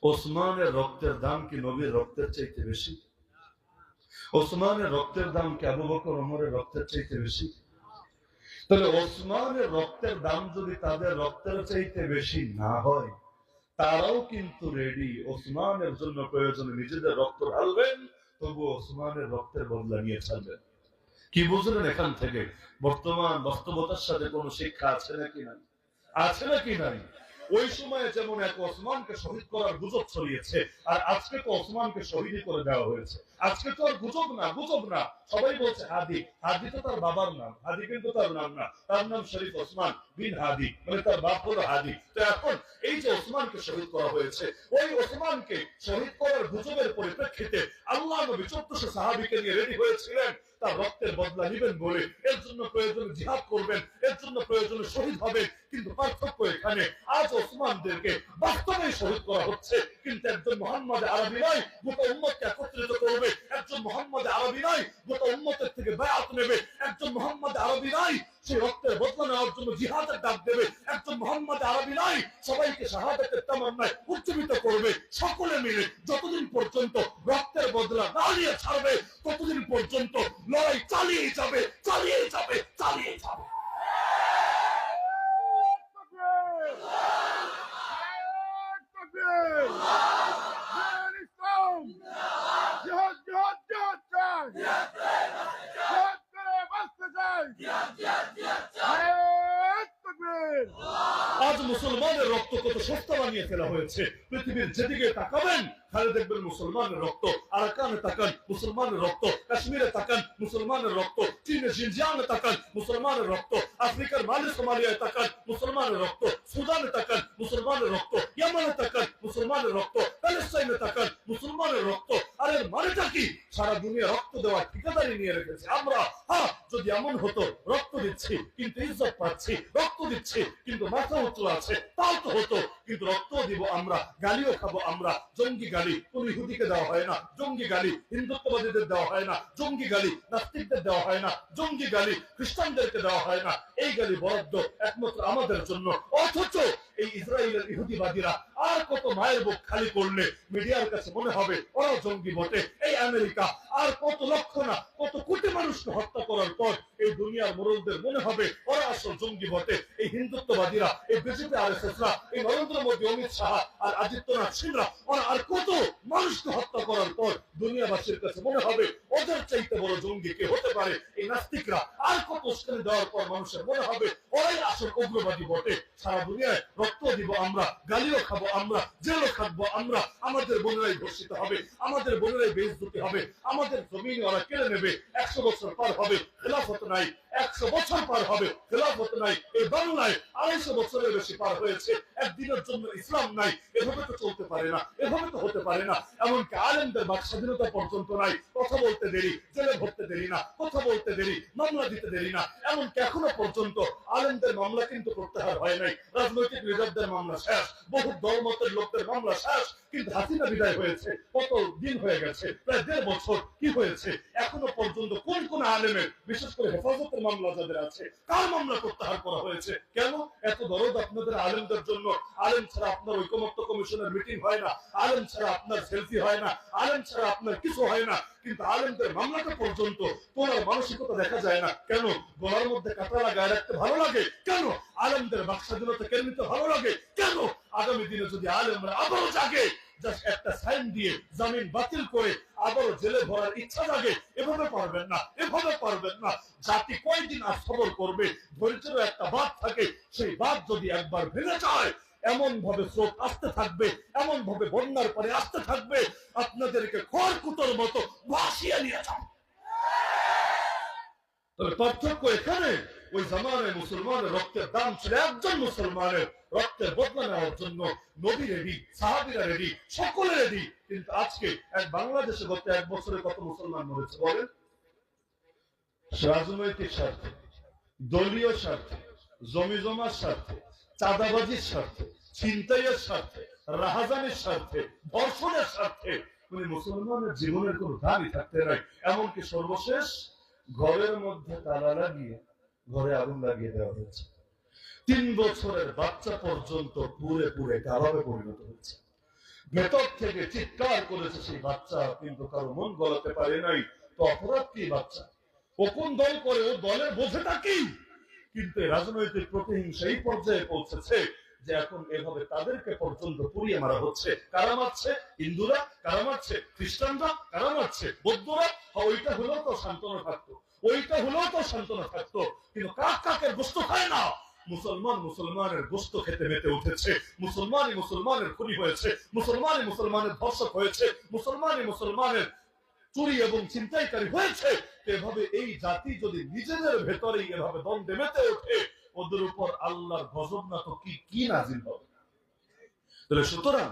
ওসমানের রক্তের দাম কি নবীর রক্তের চাইতে বেশি? ওসমানের রক্তের দাম কি আবু বকর ওমরের রক্তের চাইতে বেশি? তাহলে ওসমানের রক্তের দাম যদি তাদের রক্তের চাইতে বেশি না হয়, তারাও কিন্তু রেডি ওসমানের জন্য প্রয়োজনে নিজেদের রক্ত ঢালবেন, তবু ওসমানের রক্তের বদলা নিয়ে ছাড়বেন। কি বুঝলেন এখান থেকে? বর্তমান বাস্তবতার সাথে কোন শিক্ষা আছে নাকি নাই? আছে নাকি নাই? ওই সময়ে যেমন এক ওসমানকে শহীদ করার গুজব ছড়িয়েছে, আর আজকে তো ওসমানকে শহীদ করে দেওয়া হয়েছে। আজকে তো আর গুজব না, গুজব না, সবাই বলছে হাদি। হাদি তো তার বাবার নাম, হাদি কিন্তু তার নাম না, তার নাম শরীফ ওসমান বিন হাদি, মানে তার বাপ হলো হাদি। তো এখন এই যে ওসমানকে শহীদ করা হয়েছে, ওই ওসমানকে শহীদ করার গুজবের পরিপ্রেক্ষিতে আল্লাহ নবী 1400 সাহাবীকে নিয়ে রেডি হয়েছিলেন তার রক্তের বদলা নেবেন বলে। এর জন্য প্রয়োজনে জিহাদ করবেন, এর জন্য প্রয়োজনে শহীদ হবেন। কিন্তু পার্থক্য এখানে, আজ ওসমানদেরকে বাস্তবে শহীদ করা হচ্ছে, কিন্তু একজন মুহাম্মদ আরবি নয় গোটা উম্মতকে একত্রিত করবে, একজন মুহাম্মদ আরবি নয় গোটা উম্মতের থেকে বায়াত নেবে, একজন মুহাম্মদ আরবি নয় সেই রক্তের বদলা নেওয়ার জন্য জিহাদের ডাক দেবে, একজন মুহাম্মদ আরবি নয় সবাইকে শাহাদাতের তামান্নায় উজ্জীবিত করবে। সকলে মিলে যতদিন পর্যন্ত রক্তের বদলা না নিয়ে ছাড়বে, ততদিন পর্যন্ত লড়াই চালিয়ে যাবে, চালিয়ে যাবে, চালিয়ে যাবে। আজ মুসলমানের রক্ত কত সস্তা বানিয়ে ফেলা হয়েছে। পৃথিবীর যেদিকে তাকাবেন খালি দেখবেন মুসলমানের রক্ত। আরাকানে তাকান মুসলমানের রক্ত, কাশ্মীরে তাকান মুসলমানের রক্ত, চীনে জিনজিয়াংয়ে তাকান মুসলমানের রক্ত, আফ্রিকার মালি সোমালিয়ায় তাকান মুসলমানের রক্ত, সুদানে তাকান মুসলমানের রক্ত, ইয়ামানে তাকান মুসলমানের রক্ত, প্যালেস্টাইনে তাকান মুসলমানের রক্ত। আর এর মানেটা কি? সারা দুনিয়া রক্ত দেওয়ার ঠিকাদারি নিয়ে রেখেছে আমরা। হ্যাঁ, যদি এমন হতো রক্ত দিচ্ছি কিন্তু ইজ্জত পাচ্ছি, রক্ত দিচ্ছি কিন্তু মাথা উঁচু আছে, তাও তো হতো। কিন্তু রক্ত দিব আমরা, গালিও খাবো আমরা। জঙ্গি গালি কোন ইহুদিকে দেওয়া হয় না, জঙ্গি গালি হিন্দুত্ববাদীদের দেওয়া হয় না, জঙ্গি গালি নাস্তিকদের দেওয়া হয় না, জঙ্গি গালি খ্রিস্টানদেরকে দেওয়া হয় না। এই গালি বরাদ্দ একমাত্র আমাদের জন্য। অথচ এই ইসরায়েলের ইহুদিবাদীরা আর কত মায়ের বুক খালি করলে মিডিয়ার কাছে মনে হবে ওরাও জঙ্গি বটে। এই আমেরিকা আর কত লক্ষ না কত কোটি মানুষকে হত্যা করার পর এই দুনিয়ার মোড়লদের মনে হবে ওরা আসল জঙ্গি বটে। এই হিন্দুত্ববাদীরা, এই বিজেপি আরএসএসরা, এই নরেন্দ্র মোদী, অমিত শাহ আর আদিত্যনাথ সিংরা, ওরা আর কত মানুষকে হত্যা করার পর দুনিয়াবাসীর কাছে মনে হবে ওদের চাইতে বড় জঙ্গি কে হতে পারে। এই নাস্তিকরা আর কত উস্কানি দেওয়ার পর মানুষের মনে হবে ওরাই আসল উগ্রবাদী বটে। সারা দুনিয়ায় রক্ত দিব আমরা, গালিও খাবো আমরা, জেলও খাটবো আমরা। আমাদের বোনেরাই ধর্ষিত হবে, আমাদের বোনেরাই বেইজ্জতি হবে, আমাদের জমিন ওরা কেড়ে নেবে। 100 বছর পার হবে খেলাফত নাই, 100 বছর পার হবে খেলাফত নাই। এই বাংলায় 250 বছরের বেশি পার হয়েছে, একদিনের জন্য ইসলাম নাই। এভাবে তো চলতে পারে না, এভাবে তো হতে পারে না। এমনকি আলেমদের বাক স্বাধীনতা পর্যন্ত নাই। কথা বলতে দেরি, জেলে ভরতে দেরি না, কথা বলতে দেরি, মামলা দিতে দেরি না। এমনকি এখনো পর্যন্ত আলেমদের মামলা কিন্তু প্রত্যাহার হয় নাই। রাজনৈতিক নেতাদের মামলা শেষ, বহু দলমতের লোকদের মামলা শেষ, কিন্তু হাসিনা বিদায় হয়েছে কত দিন হয়ে গেছে, প্রায় 1.5 বছর। কি হয়েছে? এখনো পর্যন্ত কোন কোন আলেমের, বিশেষ করে হেফাজতের মামলা যাদের আছে, কার মামলা প্রত্যাহার করা হয়েছে? কেন এত দরদ আপনাদের আলেমদের জন্য? আলেম ছাড়া আপনার ঐকমত্য কমিশনের মিটিং হয় না, আলেম ছাড়া আপনার সেলফি হয় না, আলেম ছাড়া আপনার কিছু হয় না। কিন্তু আলেমদের মামলাটা পর্যন্ত তোলার মানসিকতা দেখা যায় না। কেন? গলার মধ্যে কাঁটা লাগায় রাখতে ভালো লাগে। কেন? আলেমদের বাক স্বাধীনতা কেড়ে নিতে ভালো লাগে। কেন? আগামী দিনে যদি আলেমরা আবারও জাগে, জাস্ট একটা সাইন দিয়ে জামিন বাতিল করে আবারও জেলে ভরার ইচ্ছা জাগে, এভাবে পারবেন না, এভাবে পারবেন না। জাতি কয়দিন আর সবর করবে? ধৈর্যের একটা বাঁধ থাকে, সেই বাঁধ যদি একবার ভেঙে যায়, এমন ভাবে স্রোত আসতে থাকবে, এমন ভাবে বন্যার পরে আসতে থাকবে, আপনাদেরকে খড়কুটোর মতো ভাসিয়ে নিয়ে যাবে। তবে পার্থক্য এখানে, ওই জামানায় মুসলমানের রক্তের দাম ছিল একজন মুসলমানের রক্তের বদলা নেওয়ার জন্য। নবী রেডি, সাহাবীরা রেডি, সকলে রেডি। কিন্তু আজকে এক বাংলাদেশে গত 1 বছরে কত মুসলমান মরেছে বলেন? রাজনৈতিক স্বার্থে, দলীয় স্বার্থে, জমি জমার স্বার্থে, চাঁদাবাজির স্বার্থে, ছিনতাইয়ের স্বার্থে, রাহাজানির স্বার্থে, ধর্ষণের স্বার্থে মুসলমানের জীবনের কোন দাবি থাকতে নাই। এমনকি সর্বশেষ ঘরের মধ্যে তালা লাগিয়ে ঘরে আগুন লাগিয়ে দেওয়া হয়েছে। 3 বছরের বাচ্চা পর্যন্ত পুড়ে পুড়ে কাবাবে পরিণত হয়েছে। ভেতর থেকে চিৎকার করেছে সেই বাচ্চা, কিন্তু কারো মন গলাতে পারে নাই। তো অপরাধ কি বাচ্চা? ও কোন দল করে, ও দলের বোঝেটা কি? কিন্তু রাজনৈতিক প্রতিহিংসা এই পর্যায়ে পৌঁছেছে যে এখন এভাবে তাদেরকে পর্যন্ত পুড়িয়ে মারা হচ্ছে। কারা মারছে? হিন্দুরা। কারা মারছে? খ্রিস্টানরা। কারা মারছে? বৌদ্ধরা। ওইটা হলেও তো সান্ত্বনা থাকতো, ওইটা হলেও তো সান্ত্বনা থাকতো। কিন্তু কাক কাকের গোস্ত খায় না। মুসলমান মুসলমানের গোস্ত খেতে মেতে উঠেছে, মুসলমানই মুসলমানের খুনি হয়েছে, মুসলমানই মুসলমানের ধর্ষক হয়েছে, মুসলমানই মুসলমানের চুরি এবং ছিনতাইকারী হয়েছে। এভাবে এই জাতি যদি নিজেদের ভেতরেই এভাবে দ্বন্দ্বে মেতে ওঠে, ওদের উপর আল্লাহর গজব না তো কি নাজিল হবে। তাহলে সুতরাং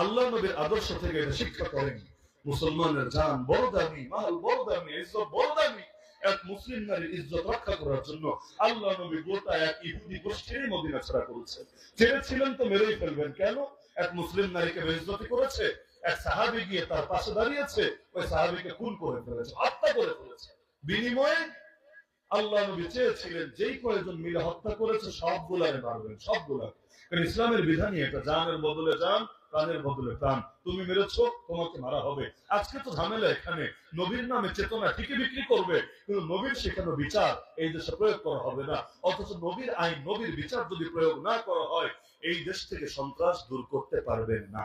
আল্লাহ নবীর আদর্শ থেকে এটা শিক্ষা করেন, মুসলমানের জান বড় দামি, মাল বড় দামি, ইজ্জত বড় দামি। এক মুসলিম নারীর ইজ্জত রক্ষা করার জন্য আল্লাহ নবী গোটা এক ইহুদি গোষ্ঠীর মদিনা ছাড়া করেছেন। ছেড়েছিলেন তো মেরেই ফেলবেন, কেন? এক মুসলিম নারীকে বেইজ্জতি করেছে, এক সাহাবী গিয়ে তার পাশে দাঁড়িয়েছে, ওই সাহাবীকে খুন করে ফেলেছে, হত্যা করে ফেলেছে। বিনিময়ে আল্লাহ নবী চেয়েছিলেন যেই কয়েকজন মিলে হত্যা করেছে সবগুলারে মারবেন, সবগুলা। কারণ ইসলামের বিধানই এটা, জানের বদলে জান, প্রাণের বদলে প্রাণ। তুমি মেরেছো, তোমাকে মারা হবে। আজকে তো ঝামেলা এখানে, নবীর নামে চেতনা ঠিকই বিক্রি করবে, কিন্তু নবীর শেখানো বিচার এই দেশে প্রয়োগ করা হবে না। অথচ নবীর আইন, নবীর বিচার যদি প্রয়োগ না করা হয়, এই দেশ থেকে সন্ত্রাস দূর করতে পারবেন না।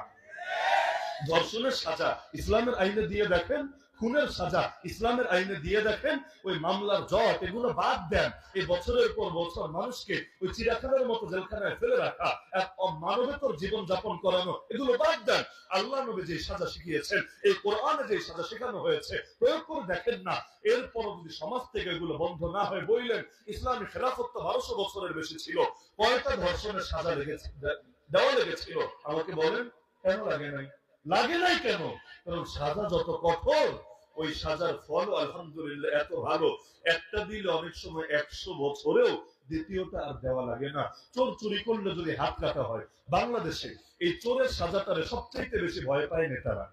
ধর্ষণের সাজা ইসলামের আইনে দিয়ে দেখেন, খুনের সাজা ইসলামের আইনে দিয়ে দেখেন, ওই মামলার জট এগুলো বাদ দেন। এই বছরের পর বছর মানুষকে ওই চিড়িয়াখানার মতো জেলখানায় ফেলে রাখা, এক অমানবেতর জীবন যাপন করানো, এগুলো বাদ দেন। আল্লাহ নবী যে সাজা শিখিয়েছেন, এই কোরআনে যে সাজা শেখানো হয়েছে, প্রয়োগ করে দেখেন না। এরপর যদি সমাজ থেকে এগুলো বন্ধ না হয়, বললেন ইসলামী খেলাফত 1200 বছরের বেশি ছিল, কয়টা ধর্ষণের সাজা লেগেছে, দেওয়া লেগেছিল? আমাকে বলেন, কেন লাগে নাই? লাগে নাই কেন? কারণ সাজা যত কঠোর, ওই সাজার ফল আলহামদুলিল্লাহ এত ভালো। একটা দিলে অনেক সময় 100 বছরেও দ্বিতীয়টা আর দেওয়া লাগে না। চোর চুরি করলে যদি হাত কাটা হয়, বাংলাদেশে এই চোরের সাজাটারে সবচাইতে বেশি ভয় পায় নেতারা,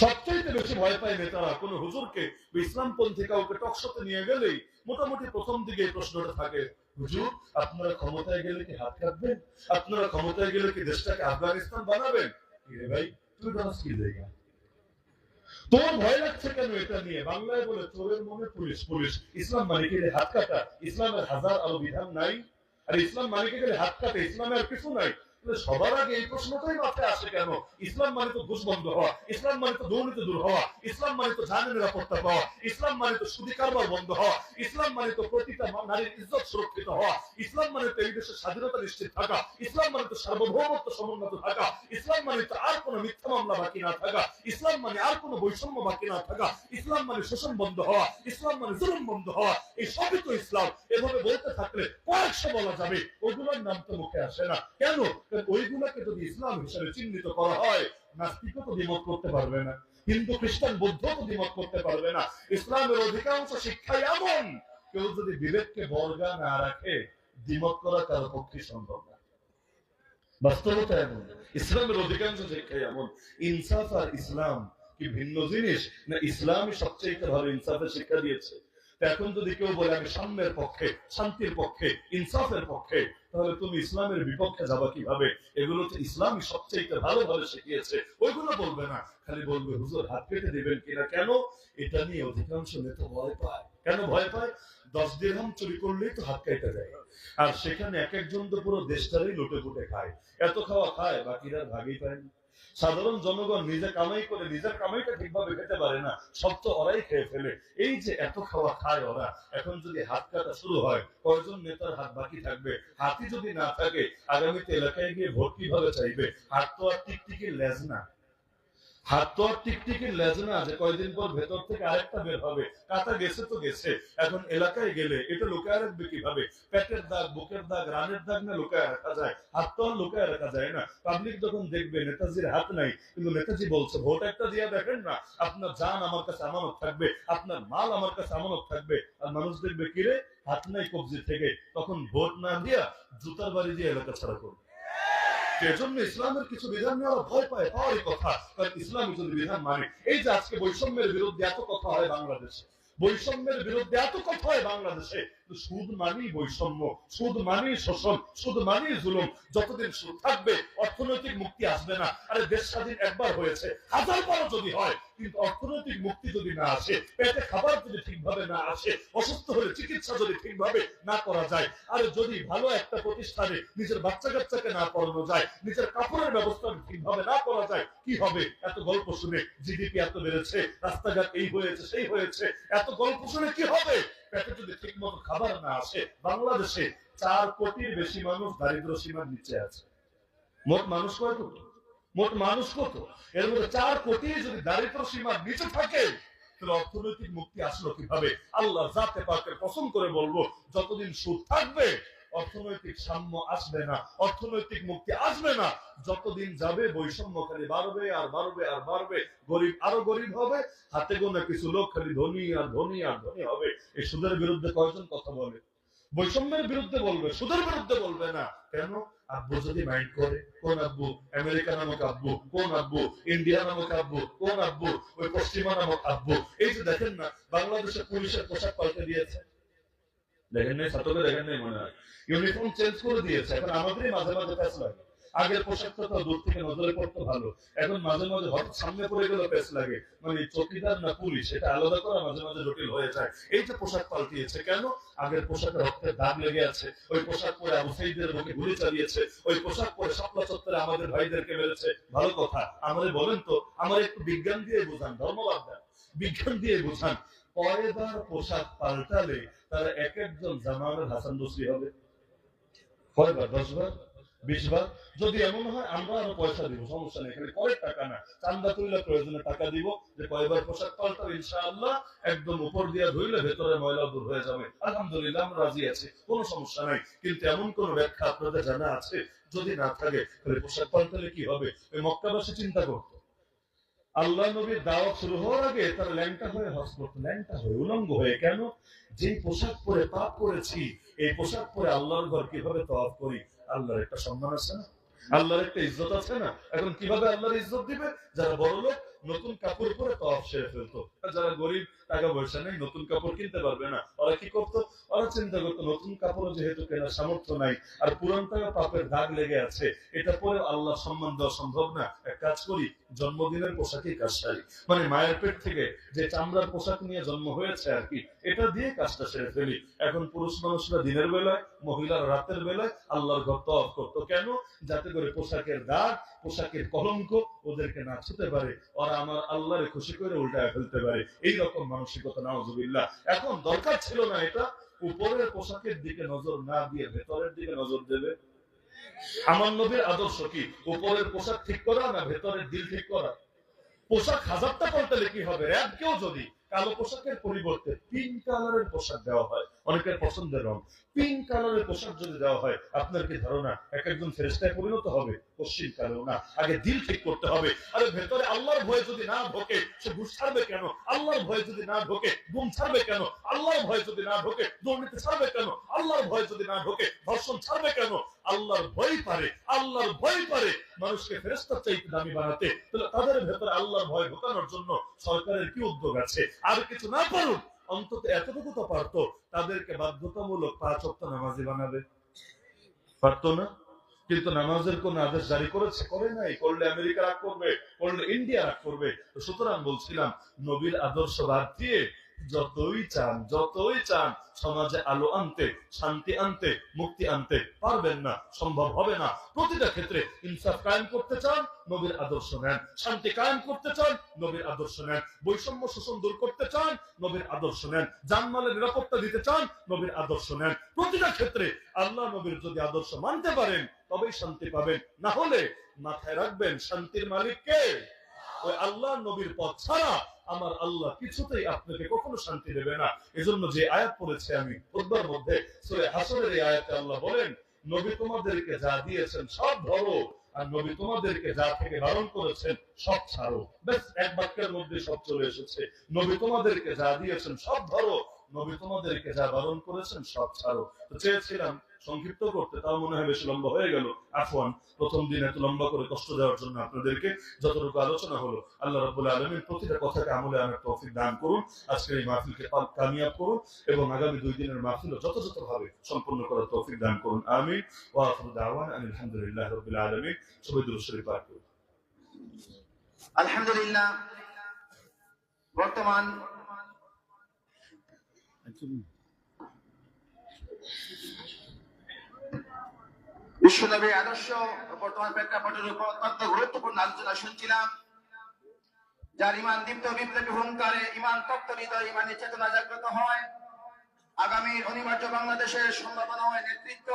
সবচাইতে বেশি ভয় পায় নেতারা। কোন হুজুরকে ইসলামপন্থী কাউকে টকশোতে নিয়ে গেলেই মোটামুটি প্রথম দিকে এই প্রশ্নটা থাকে, হুজুর আপনারা ক্ষমতায় গেলে কি হাত কাটবেন? আপনারা ক্ষমতায় গেলে কি দেশটাকে আফগানিস্তান বানাবেন? ভাই তুই জানাস কি জায়গা, তোর ভয় লাগছে কেন এটা নিয়ে? বাংলায় বলে চোরের মনে পুলিশ, পুলিশ। ইসলাম মানে কি হাত কাটা? ইসলামের হাজার আরো বিধান নাই? আর ইসলাম মানে কি হাত কাটা? ইসলামে আর কিছু নাই? সবার আগে এই প্রশ্নটাই মাথায় আসে কেন? ইসলাম মানে তো ঘুষ বন্ধ হওয়া, ইসলাম মানে তো দুর্নীতি দূর হওয়া, ইসলাম মানে তো জানের নিরাপত্তা পাওয়া, ইসলাম মানে তো সুদি কারবার বন্ধ হওয়া, ইসলাম মানে তো প্রতিটা নারীর ইজ্জত সুরক্ষিত হওয়া, ইসলাম মানে তো এই দেশের স্বাধীনতা নিশ্চিত থাকা, ইসলাম মানে তো সার্বভৌমত্ব সমুন্নত থাকা, ইসলাম মানে তো আর কোনো মিথ্যা মামলা বাকি না থাকা, ইসলাম মানে আর কোনো বৈষম্য বাকি না থাকা, ইসলাম মানে শোষণ বন্ধ হওয়া, ইসলাম মানে জুলুম বন্ধ হওয়া। এই সবই তো ইসলাম। এভাবে বলতে থাকলে কয়েকশো বলা যাবে, ওগুলোর নাম তো মুখে আসে না। কেন? ওইগুলোকে যদি ইসলাম হিসেবে চিহ্নিত করা হয়, নাস্তিকও তো দ্বিমত করতে পারবে না, হিন্দু খ্রিস্টান বৌদ্ধ তো দ্বিমত করতে পারবে না। ইসলামের অধিকাংশ শিক্ষাই এমন, কেউ যদি বিবেককে বর্গা না রাখে, দ্বিমত করা কারো পক্ষে সম্ভব না। বাস্তবতা এমন, ইসলামের অধিকাংশ শিক্ষাই এমন। ইনসাফ আর ইসলাম কি ভিন্ন জিনিস? না ইসলামই সবচেয়ে ভালো ইনসাফের শিক্ষা দিয়েছে। এখন যদি কেউ বলে আমি সাম্যের পক্ষে, শান্তির পক্ষে, ইনসাফের পক্ষে, তাহলে তুমি ইসলামের বিপক্ষে যাবা কিভাবে? এগুলো তো ইসলামই সবচেয়ে ভালোভাবে শিখিয়েছে। ওইগুলো বলবে না, খালি বলবে হুজুর হাত কেটে দেবেন কিনা। কেন? এটা নিয়ে অধিকাংশ নেতা ভয় পায়। কেন ভয় পায়? 10 দিরহাম চুরি করলেই তো হাত কেটে যায়, আর সেখানে এক একজন তো পুরো দেশটারই লুটে পুটে খায়। এত খাওয়া খায়, বাকিরা ভাগই পায় না। সাধারণ জনগণ নিজে কামাই করে নিজের কামাইটা ঠিকভাবে খেতে পারে না, সব তো ওরাই খেয়ে ফেলে। এই যে এত খাওয়া খায় ওরা, এখন যদি হাত কাটা শুরু হয়, কয়জন নেতার হাত বাকি থাকবে? হাতই যদি না থাকে, আগামীতে এলাকায় গিয়ে ভোট কিভাবে চাইবে? হাত তো আর টিকটিকির লেজ না। হাত তো আর টিকটিকির লেজ না যে কয়দিন পর ভেতর থেকে আরেকটা বের হবে। কাটা গেছে তো গেছে, এখন এলাকায় গেলে এটা লুকায় রাখবে কিভাবে? পেটের দাগ, বুকের দাগ, রানের দাগ না লুকায় রাখা যায়? হাত তো আর লুকায় রাখা যায় না। পাবলিক যখন দেখবে নেতাজির হাত নাই, কিন্তু নেতাজি বলছে ভোট একটা দিয়ে দেখেন না, আপনার জান আমার কাছে আমানত থাকবে, আপনার মাল আমার কাছে আমানত থাকবে। আর মানুষ দেখবে কিরে হাত নাই কবজি থেকে, তখন ভোট না দিয়া জুতার বাড়ি দিয়ে এলাকা ছাড়া করবে। এজন্য ইসলামের কিছু বিধান নিয়ে ওরা ভয় পায়, পাওয়ারই কথা, কারণ ইসলাম যদি বিধান মানে। এই যে আজকে বৈষম্যের বিরুদ্ধে এত কথা হয় বাংলাদেশে, বৈষম্যের বিরুদ্ধে এত কথা হয় বাংলাদেশে, সুদ মানেই বৈষম্য, সুদ মানেই শোষণ, সুদ মানেই জুলুম। যতদিন সুদ থাকবে অর্থনৈতিক মুক্তি আসবে না। আরে দেশ স্বাধীন একবার হয়েছে, হাজার বারও যদি হয়, কিন্তু অর্থনৈতিক মুক্তি যদি না আসে, পেটে খাবার যদি ঠিকভাবে না আসে, অসুস্থ হলে চিকিৎসা যদি ঠিকভাবে না করা যায়, আর যদি ভালো একটা প্রতিষ্ঠানে নিজের বাচ্চা কাচ্চাকে না পড়ানো যায়, নিজের কাপড়ের ব্যবস্থা ঠিকভাবে না করা যায়, কি হবে? এত গল্প শুনে জিডিপি এত বেড়েছে, রাস্তাঘাট এই হয়েছে সেই হয়েছে, এত গল্প শুনে কি হবে? পেটে যদি ঠিক মতো খাবার না আসে। বাংলাদেশে 4 কোটির বেশি মানুষ দারিদ্র সীমার নিচে আছে। মোট মানুষ কত? মোট মানুষ কত? এর মধ্যে 4 কোটি যদি দারিদ্র সীমার নিচে থাকে, তাহলে অর্থনৈতিক মুক্তি আসলো কিভাবে? আল্লাহ জাতে পাকের কসম করে বলবো, যতদিন সুদ থাকবে অর্থনৈতিক সাম্য আসবে না, অর্থনৈতিক মুক্তি আসবে না। যতদিন যাবে বৈষম্য খালি বাড়বে আর বাড়বে আর বাড়বে, গরিব আরো গরিব হবে, হাতে গোনা কিছু লোক খালি ধনী আর ধনী আর ধনী হবে। এই সুদের বিরুদ্ধে কয়জন কথা বলে? বৈষম্যের বিরুদ্ধে বলবে, সুদের বিরুদ্ধে বলবে না। কেন? আব্বু যদি মাইন্ড করে, কোন আব্বু? আমেরিকা নামক আব্বু, কোন আব্বু? ইন্ডিয়া নামক আব্বু, কোন আব্বু? ওই পশ্চিমা নামক আব্বু। এই যে দেখেন না, বাংলাদেশের পুলিশের পোশাক পাল্টে দিয়েছে, দেখেন নাই? ছাত্রদের দেখেন নাই মনে হয়? ইউনিফর্ম চেঞ্জ করে দিয়েছে। এখন আমাদেরই মাঝে মাঝে প্যাচ লাগে। আগের পোশাকটা তো দূর থেকে নজরে পড়তো ভালো, এখন মাঝে মাঝে হঠাৎ সামনে পড়ে গেল প্যাচ লাগে। মানে চৌকিদার না পুলিশ, এটা আলাদা করা মাঝে মাঝে জটিল হয়ে যায়। এই যে পোশাক পাল্টিয়েছে, কেন? আগের পোশাকে রক্তের দাগ লেগে আছে, ওই পোশাক পরে আবু সাইদের বুকে গুলি চালিয়েছে, ওই পোশাক পরে শাপলা চত্বরে আমাদের ভাইদেরকে মেরেছে। ভালো কথা, আমাদের বলেন তো, আমার একটু বিজ্ঞান দিয়ে বোঝান, ধর্মবাদ দেন, বিজ্ঞান দিয়ে বোঝান। কয়বার পোশাক পাল্টালে তারা এক একজন জামালের হাসান বসরি হবে? কয়বার? 10 বার? 20 বার? যদি এমন হয় আমরা আরো পয়সা দিব, সমস্যা নেই, এখানে কয়েক টাকা না, চান্দা তুইলে প্রয়োজনে টাকা দিব, যে কয়বার পোশাক পাল্টাও ইনশাআল্লাহ একদম উপর দিয়া ধুইলে ভেতরে ময়লা দূর হয়ে যাবে। আলহামদুলিল্লাহ আমরা রাজি আছি, কোনো সমস্যা নাই। কিন্তু এমন কোন ব্যাখ্যা আপনাদের জানা আছে? যদি না থাকে তাহলে পোশাক পাল্টালে কি হবে? ওই মক্কাবাসী চিন্তা করতো, আল্লাহ নবীর দাওয়াত শুরু হওয়ার আগে তারা ল্যাংটা হয়ে হজ করতো, ল্যাংটা হয়ে, উলঙ্গ হয়ে। কেন? যে পোশাক পরে পাপ করেছি, এই পোশাক পরে আল্লাহর ঘর কিভাবে তওয়াফ করি? আল্লাহর একটা সম্মান আছে না, আল্লাহর একটা ইজ্জত আছে না? এখন কিভাবে আল্লাহর ইজ্জত দিবে? যারা বড় লোক নতুন কাপড় পরে তওয়াফ সেরে ফেলতো, আর যারা গরিব টাকা পয়সা নেই নতুন কাপড় কিনতে পারবে না, ওরা কি করতো? ওরা চিন্তা করতো নতুন কাপড় যেহেতু কেনার সামর্থ্য নাই, আর পুরানটা পাপের দাগ লেগে আছে, এটা পরে আল্লাহ সম্মান দেওয়া সম্ভব না, এক কাজ করি জন্মদিনের পোশাকই কাজ সারি, মানে মায়ের পেট থেকে যে চামড়ার পোশাক নিয়ে জন্ম হয়েছে আর কি, এটা দিয়ে কাজটা সেরে ফেলি। এখন পুরুষ মানুষরা দিনের বেলায়, মহিলারা রাতের বেলায় আল্লাহর ঘর তওয়াফ করতো। কেন? যাতে করে পোশাকের দাগ, পোশাকের কলঙ্ক ওদেরকে না ছুতে পারে, ওরা আমার আল্লাহরে খুশি করে উল্টায় ফেলতে পারে। এই রকম মানসিকতা, নাউজুবিল্লাহ। এখন দরকার ছিল না এটা, উপরের পোশাকের দিকে নজর না দিয়ে ভেতরের দিকে নজর দেবে। আমার নবীর আদর্শ কি? উপরের পোশাক ঠিক করা না ভেতরের দিল ঠিক করা? পোশাক হাজারটা পাল্টালে কি হবে? র্যাবকেও যদি কালো পোশাকের পরিবর্তে পিঙ্ক কালারের পোশাক দেওয়া হয়, অনেকের পছন্দের রং, পিঙ্ক কালারের পোশাক যদি দেওয়া হয়, আপনার কি ধারণা এক একজন ফেরেশতায় পরিণত হবে? পশ্চিম কালো না, আগে দিল ঠিক করতে হবে। আরে ভেতরে আল্লাহর ভয়ে যদি না ঢোকে, সে ঘুষ ছাড়বে কেন? আল্লাহর ভয়ে যদি না ঢোকে, গুম ছাড়বে কেন? আল্লাহর ভয়ে যদি না ঢোকে, দুর্নীতি ছাড়বে কেন? আল্লাহর ভয়ে যদি না ঢোকে, ধর্ষণ ছাড়বে কেন? আল্লাহর ভয় পারে, আল্লাহর ভয় পারে মানুষকে ফেরেশতার চাইতে দামি বানাতে। তাহলে তাদের ভেতরে আল্লাহর ভয় ঢোকানোর জন্য সরকারের কি উদ্যোগ আছে? আর কিছু না পারুন, অন্তত এতটুকু তো পারতো, তাদেরকে বাধ্যতামূলক 5 ওয়াক্ত নামাজি বানাবে। পারতো না? কিন্তু নামাজের কোন আদেশ জারি করেছে? করে নাই। করলে আমেরিকা রাগ করবে, করলে ইন্ডিয়া রাগ করবে। সুতরাং বলছিলাম, নবীর আদর্শ বাদ দিয়ে যতই চান সমাজে আলো আনতে, শান্তি আনতে, মুক্তি আনতে, পারবেন না, সম্ভব হবে না। প্রতিটা ক্ষেত্রে ইনসাফ কায়েম করতে চান, নবীর আদর্শ নেন। শান্তি কায়েম করতে চান, নবীর আদর্শ নেন। বৈষম্য শোষণ দূর করতে চান, নবীর আদর্শ নেন। জানমালের নিরাপত্তা দিতে চান, নবীর আদর্শ নেন। প্রতিটা ক্ষেত্রে আল্লাহ নবীর যদি আদর্শ মানতে পারেন, তবেই শান্তি পাবেন। না হলে মাথায় রাখবেন, শান্তির মালিক কে? ওই আল্লাহ নবীর পথ ছাড়া আমার আল্লাহ কিছুতেই আপনাকে কখনো শান্তি দেবে না। এজন্য যে আয়াত পড়েছে আমি খুতবার মধ্যে, সূরা হাসরের এই আয়াতে আল্লাহ বলেন, নবী তোমাদেরকে যা দিয়েছেন সব ধরো, আর নবী তোমাদেরকে যা থেকে বারণ করেছেন সব ছাড়ো। বেশ, এক বাক্যের মধ্যে সব চলে এসেছে। নবী তোমাদেরকে যা দিয়েছেন সব ধরো, নবী তোমাদেরকে যা বারণ করেছেন সব ছাড়ো। তো চেয়েছিলাম সংক্ষিপ্ত করতে, তাও মনে হয় বেশি লম্বা হয়ে গেল। আফওয়ান, প্রথম দিন এত লম্বা করে কষ্ট দেওয়ার জন্য আপনাদেরকে। যতটুকু আলোচনা হলো, আল্লাহ রাব্বুল আলামিন প্রতিটা কথাকে আমলে আনার তৌফিক দান করুন। আজকের এই মাহফিলকে কামিয়াব করুন এবং আগামী 2 দিনের মাহফিলও যথাযথভাবে সম্পন্ন করার তৌফিক দান করুন। আমিন। ওয়া আখিরু দাওয়ানা আলহামদুলিল্লাহি রাব্বিল আলামিন। সবাই দুরূদ শরীফ পাঠ করুন। আলহামদুলিল্লাহ। বর্তমান বিশ্বনবীর আদর্শ বর্তমান প্রেক্ষাপটের উপর অত্যন্ত গুরুত্বপূর্ণ আলোচনা শুনছিলাম। যার ইমান দীপ্ত বিপ্লবী হুঙ্কারে ইমান তপ্ত হৃদয়, ইমানের চেতনা জাগ্রত হয়, আগামীর অনিবার্য বাংলাদেশের সম্ভাবনাময় নেতৃত্ব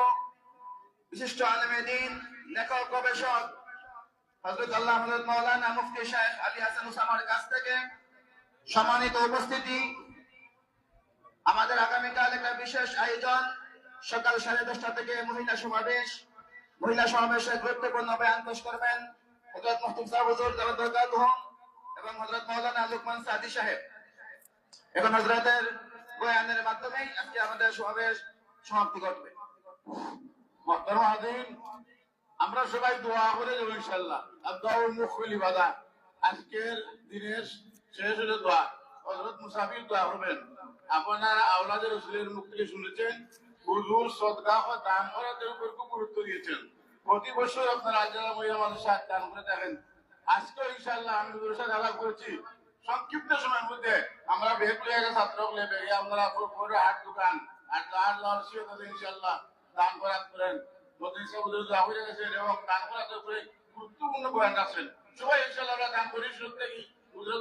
বিশিষ্ট আলেমে দ্বীন, লেখক, গবেষক হযরত আল্লাহ হযরত মাওলানা মুফতি শাইখ আলী হাসান উসামার কাছ থেকে সম্মানিত উপস্থিতি। আমাদের আগামীকাল একটা বিশেষ আয়োজন, সকাল 10:30 থেকে মহিলা সমাবেশ। মহিলা সমাবেশে গুরুত্বপূর্ণ বয়ান পেশ করবেন হযরত মুফতি সাহেব হুজুর দাওয়াতুহ এবং হযরত মাওলানা লুকমান সাদি সাহেব। এবং হযরতের বয়ানের মাধ্যমে আজকে আমাদের সমাবেশ সমাপ্তি ঘটবে। মুহতারাম হাজিরিন, আমরা সবাই দোয়া করে যাব ইনশাআল্লাহ। আদউল মুখলি বাদা, আজকের দিনের শেষ হলো দোয়া। হযরত মুসাফির দোয়া করবেন। আপনারা আওলাদের রাসূলের মুখ থেকে শুনেছেন, হুজুর সদকা ও দান করার উপর খুব গুরুত্ব দিয়েছেন। প্রতি বছর আপনারা আজরা মহিলা মানুষের দান করে থাকেন। আজকে ইনশাআল্লাহ আমি হুজুরের সাথে আলাপ করেছি। সংক্ষিপ্ত সময়ের মধ্যে আমরা বেগুলিয়া ছাত্র লেবে আমরা পুরো হাট দোকান আর আল্লাহ রসুল ইনশাআল্লাহ দান করেন। এবং দান করার উপরে গুরুত্বপূর্ণ বয়ান রাখছেন। সবাই ইনশাআল্লাহ আমরা দান করি। শুরু থেকে হুজুর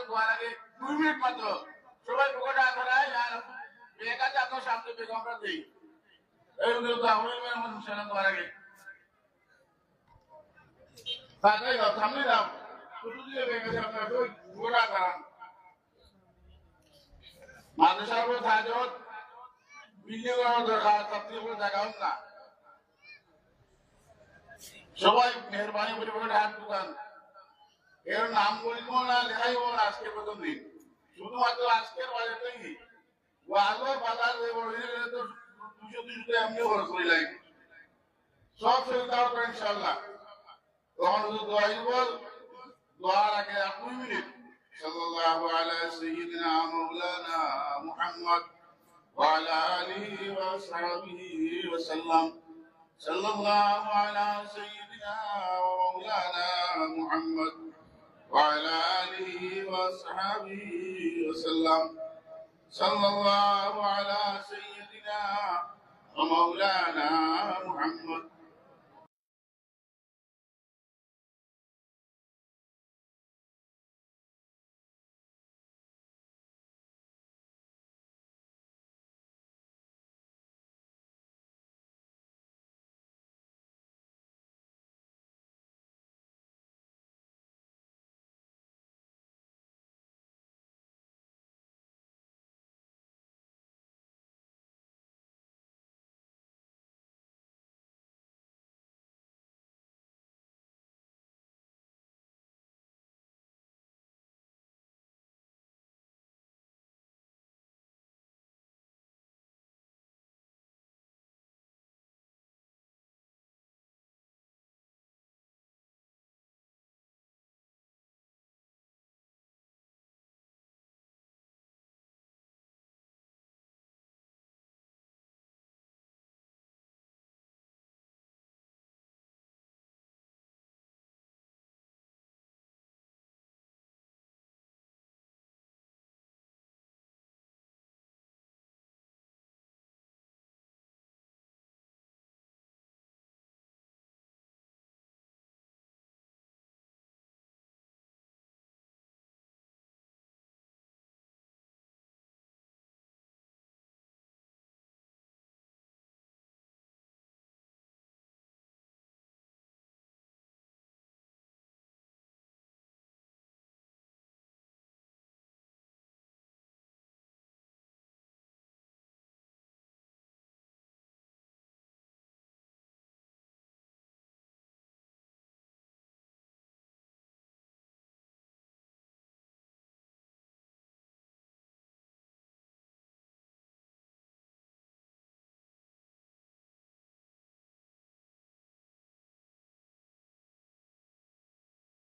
দোয়ার আগে 2 মিনিট মাত্র সবাই পকেটে হাত ধরায় আর বেগ আছে আপনার সামনে, বেগ আমরা দিই। এই হুজুর দোয়ার আগে সামনে দাও, শুধু দিয়ে বেগ আছে আপনার গোড়া করান। মাদ্রাসার উপর হাজত বিল্ডিং করার দরকার, ছাত্রীর উপর জায়গা হোক না। সবাই মেহরবানি করে পকেটে হাত ঢুকান। এর নাম বলবো না, লেখাই হবো না আজকে প্রথম দিন, শুধুমাত্র আজকের বাজেটেই ওয়াজও বাজার তো 200 এমনিও খরচ করে লাগে সব সুবিধা হবে ইনশাআল্লাহ। তখন দোয়াই বল, দোয়ার আগে 2 মিনিট সাল্লাল্লাহু আলা সাইয়্যিদিনা মাওলানা মুহাম্মদ ওয়া আলা আলিহি ওয়া সাহবিহি ওয়া সাল্লাম। সাল্লাল্লাহু আলা সাইয়্যিদিনা ওয়া মাওলানা মুহাম্মদ وعلى آله وصحبه وسلم. صلى الله على سيدنا ومولانا محمد